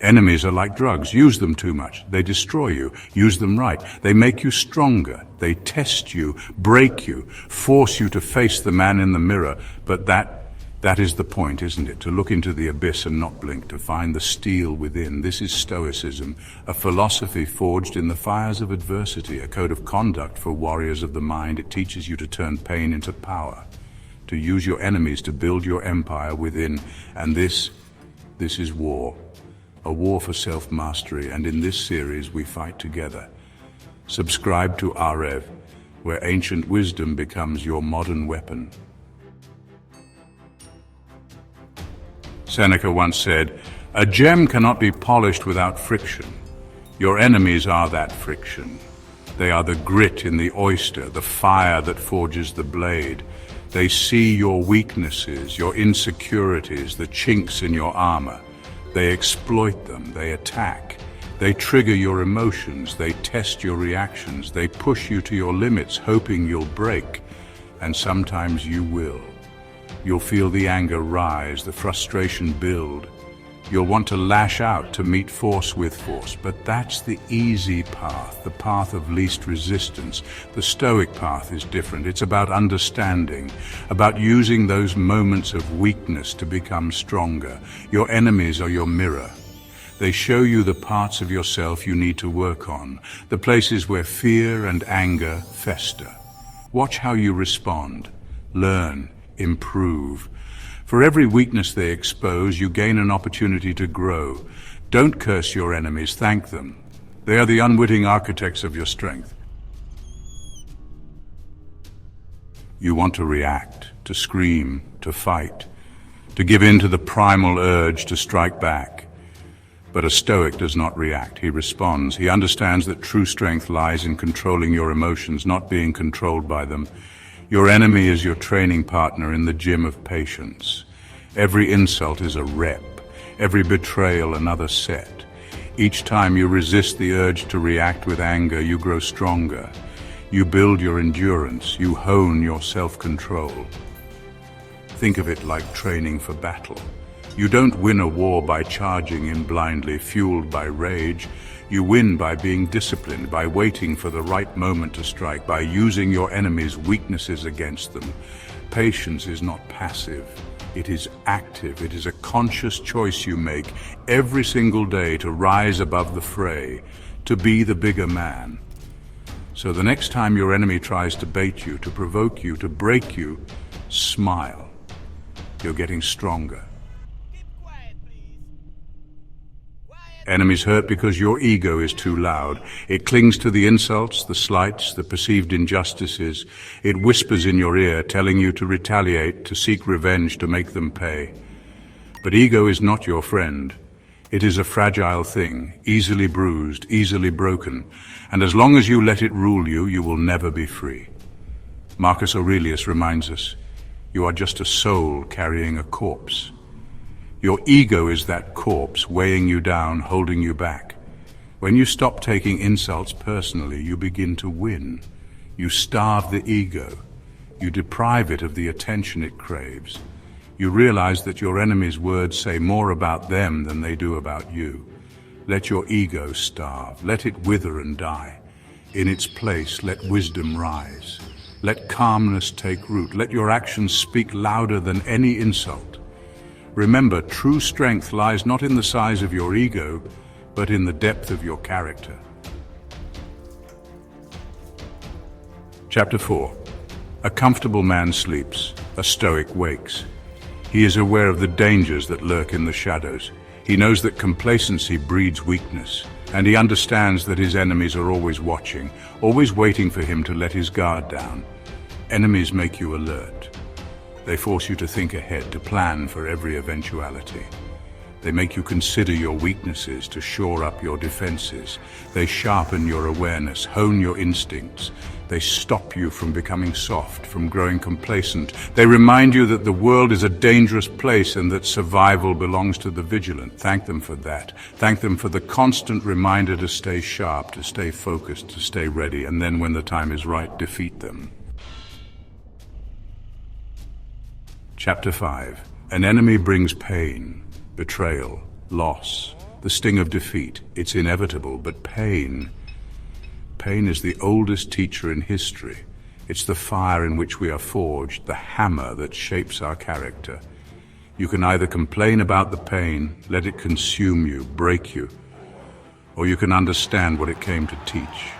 Enemies are like drugs. Use them too much. They destroy you. Use them right. They make you stronger. They test you, break you, force you to face the man in the mirror. But that is the point, isn't it? To look into the abyss and not blink, to find the steel within. This is Stoicism, a philosophy forged in the fires of adversity, a code of conduct for warriors of the mind. It teaches you to turn pain into power, to use your enemies to build your empire within. And this is war. A war for self-mastery, and in this series we fight together. Subscribe to AREV, where ancient wisdom becomes your modern weapon. Seneca once said, "A gem cannot be polished without friction. Your enemies are that friction. They are the grit in the oyster, the fire that forges the blade. They see your weaknesses, your insecurities, the chinks in your armor. They exploit them, they attack, they trigger your emotions, they test your reactions, they push you to your limits, hoping you'll break. And sometimes you will. You'll feel the anger rise, the frustration build. You'll want to lash out to meet force with force, but that's the easy path, the path of least resistance. The Stoic path is different. It's about understanding, about using those moments of weakness to become stronger. Your enemies are your mirror. They show you the parts of yourself you need to work on, the places where fear and anger fester. Watch how you respond, learn, improve. For every weakness they expose, you gain an opportunity to grow. Don't curse your enemies, thank them. They are the unwitting architects of your strength. You want to react, to scream, to fight, to give in to the primal urge to strike back. But a Stoic does not react, he responds. He understands that true strength lies in controlling your emotions, not being controlled by them. Your enemy is your training partner in the gym of patience. Every insult is a rep, every betrayal another set. Each time you resist the urge to react with anger, you grow stronger. You build your endurance, you hone your self-control. Think of it like training for battle. You don't win a war by charging in blindly, fueled by rage. You win by being disciplined, by waiting for the right moment to strike, by using your enemy's weaknesses against them. Patience is not passive. It is active. It is a conscious choice you make every single day to rise above the fray, to be the bigger man. So the next time your enemy tries to bait you, to provoke you, to break you, smile. You're getting stronger. Enemies hurt because your ego is too loud. It clings to the insults, the slights, the perceived injustices. It whispers in your ear, telling you to retaliate, to seek revenge, to make them pay. But ego is not your friend. It is a fragile thing, easily bruised, easily broken. And as long as you let it rule you, you will never be free. Marcus Aurelius reminds us, you are just a soul carrying a corpse. Your ego is that corpse weighing you down, holding you back. When you stop taking insults personally, you begin to win. You starve the ego. You deprive it of the attention it craves. You realize that your enemy's words say more about them than they do about you. Let your ego starve. Let it wither and die. In its place, let wisdom rise. Let calmness take root. Let your actions speak louder than any insult. Remember, true strength lies not in the size of your ego, but in the depth of your character. Chapter 4. A comfortable man sleeps, a Stoic wakes. He is aware of the dangers that lurk in the shadows. He knows that complacency breeds weakness, and he understands that his enemies are always watching, always waiting for him to let his guard down. Enemies make you alert. They force you to think ahead, to plan for every eventuality. They make you consider your weaknesses, to shore up your defenses. They sharpen your awareness, hone your instincts. They stop you from becoming soft, from growing complacent. They remind you that the world is a dangerous place and that survival belongs to the vigilant. Thank them for that. Thank them for the constant reminder to stay sharp, to stay focused, to stay ready, and then when the time is right, defeat them. Chapter 5. An enemy brings pain, betrayal, loss. the sting of defeat. It's inevitable, but pain is the oldest teacher in history. It's the fire in which we are forged, the hammer that shapes our character. You can either complain about the pain, let it consume you, break you, or you can understand what it came to teach.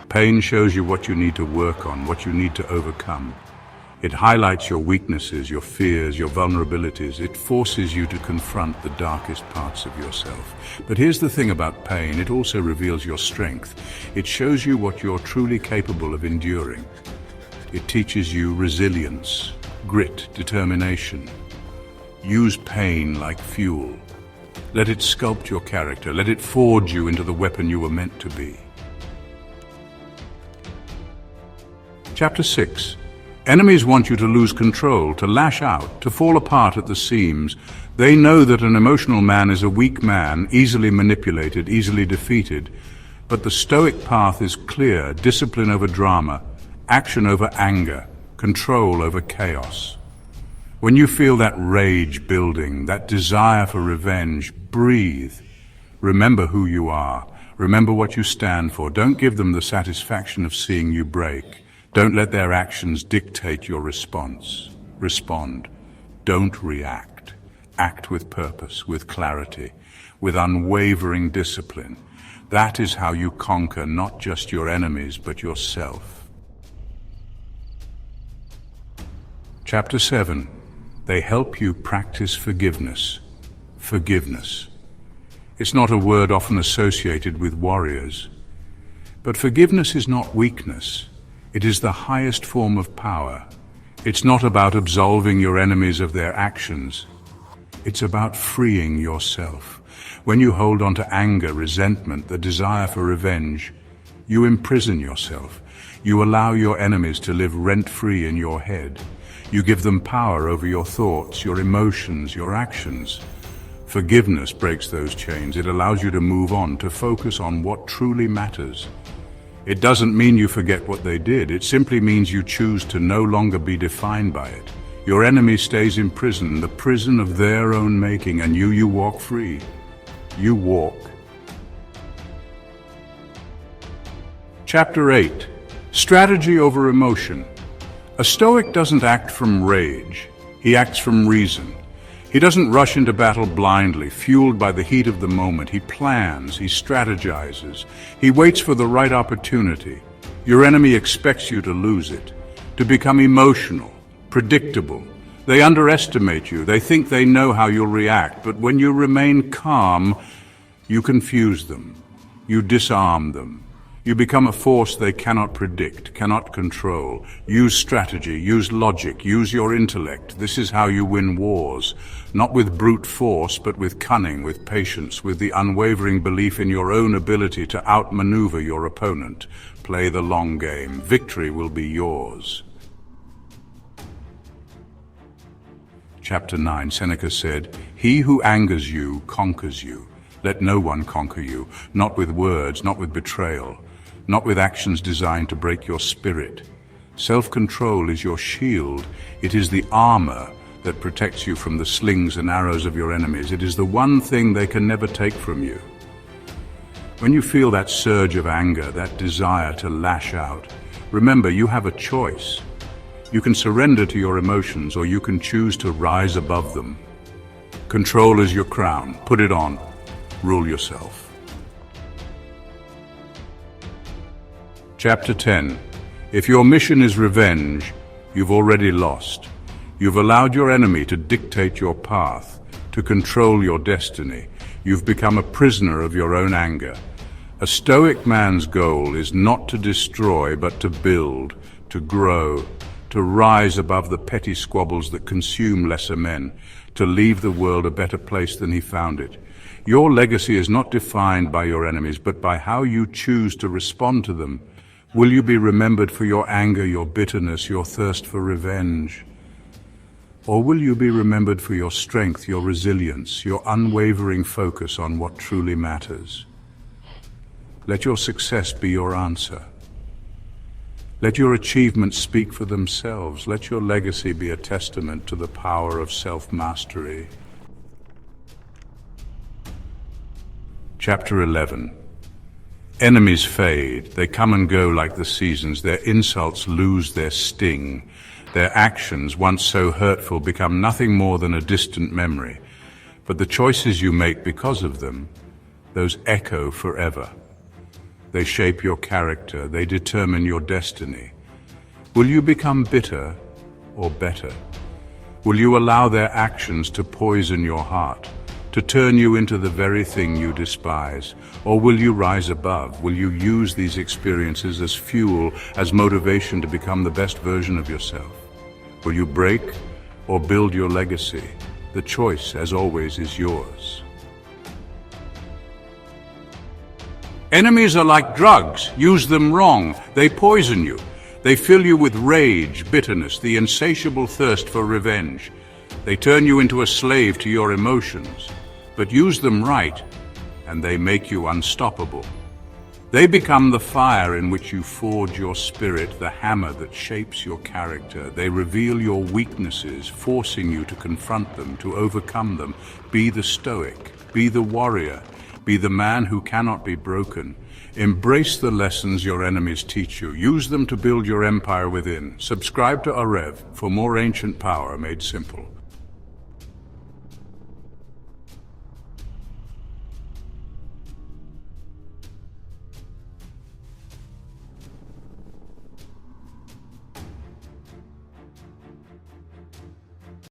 Pain shows you what you need to work on, what you need to overcome. It highlights your weaknesses, your fears, your vulnerabilities. It forces you to confront the darkest parts of yourself. But here's the thing about pain, it also reveals your strength. It shows you what you're truly capable of enduring. It teaches you resilience, grit, determination. Use pain like fuel. Let it sculpt your character. Let it forge you into the weapon you were meant to be. Chapter 6. Enemies want you to lose control, to lash out, to fall apart at the seams. They know that an emotional man is a weak man, easily manipulated, easily defeated. But the Stoic path is clear: discipline over drama, action over anger, control over chaos. When you feel that rage building, that desire for revenge, breathe. Remember who you are. Remember what you stand for. Don't give them the satisfaction of seeing you break. Don't let their actions dictate your response. Respond. Don't react. Act with purpose, with clarity, with unwavering discipline. That is how you conquer not just your enemies, but yourself. Chapter 7. They help you practice forgiveness. Forgiveness. It's not a word often associated with warriors. But forgiveness is not weakness. It is the highest form of power. It's not about absolving your enemies of their actions. It's about freeing yourself. When you hold on to anger, resentment, the desire for revenge, you imprison yourself. You allow your enemies to live rent-free in your head. You give them power over your thoughts, your emotions, your actions. Forgiveness breaks those chains. It allows you to move on, to focus on what truly matters. It doesn't mean you forget what they did. It simply means you choose to no longer be defined by it. Your enemy stays in prison, the prison of their own making, and you walk free. You walk. Chapter 8. Strategy over emotion. A Stoic doesn't act from rage. He acts from reason. He doesn't rush into battle blindly, fueled by the heat of the moment. He plans, he strategizes, he waits for the right opportunity. Your enemy expects you to lose it, to become emotional, predictable. They underestimate you. They think they know how you'll react, but when you remain calm, you confuse them. You disarm them. You become a force they cannot predict, cannot control. Use strategy, use logic, use your intellect. This is how you win wars. Not with brute force, but with cunning, with patience, with the unwavering belief in your own ability to outmaneuver your opponent. Play the long game. Victory will be yours. Chapter 9, Seneca said, "He who angers you conquers you. Let no one conquer you, not with words, not with betrayal, not with actions designed to break your spirit. Self-control is your shield. It is the armor that protects you from the slings and arrows of your enemies. It is the one thing they can never take from you." When you feel that surge of anger, that desire to lash out, remember you have a choice. You can surrender to your emotions, or you can choose to rise above them. Control is your crown. Put it on. Rule yourself. Chapter 10. If your mission is revenge, you've already lost. You've allowed your enemy to dictate your path, to control your destiny. You've become a prisoner of your own anger. A Stoic man's goal is not to destroy, but to build, to grow, to rise above the petty squabbles that consume lesser men, to leave the world a better place than he found it. Your legacy is not defined by your enemies, but by how you choose to respond to them. Will you be remembered for your anger, your bitterness, your thirst for revenge? Or will you be remembered for your strength, your resilience, your unwavering focus on what truly matters? Let your success be your answer. Let your achievements speak for themselves. Let your legacy be a testament to the power of self-mastery. Chapter 11. Enemies fade, they come and go like the seasons, their insults lose their sting, their actions, once so hurtful, become nothing more than a distant memory. But the choices you make because of them, those echo forever. They shape your character, they determine your destiny. Will you become bitter or better? Will you allow their actions to poison your heart, to turn you into the very thing you despise? Or will you rise above? Will you use these experiences as fuel, as motivation to become the best version of yourself? Will you break or build your legacy? The choice, as always, is yours. Enemies are like drugs. Use them wrong. They poison you. They fill you with rage, bitterness, the insatiable thirst for revenge. They turn you into a slave to your emotions. But use them right, and they make you unstoppable. They become the fire in which you forge your spirit, the hammer that shapes your character. They reveal your weaknesses, forcing you to confront them, to overcome them. Be the Stoic, be the warrior, be the man who cannot be broken. Embrace the lessons your enemies teach you. Use them to build your empire within. Subscribe to AREV for more ancient power made simple.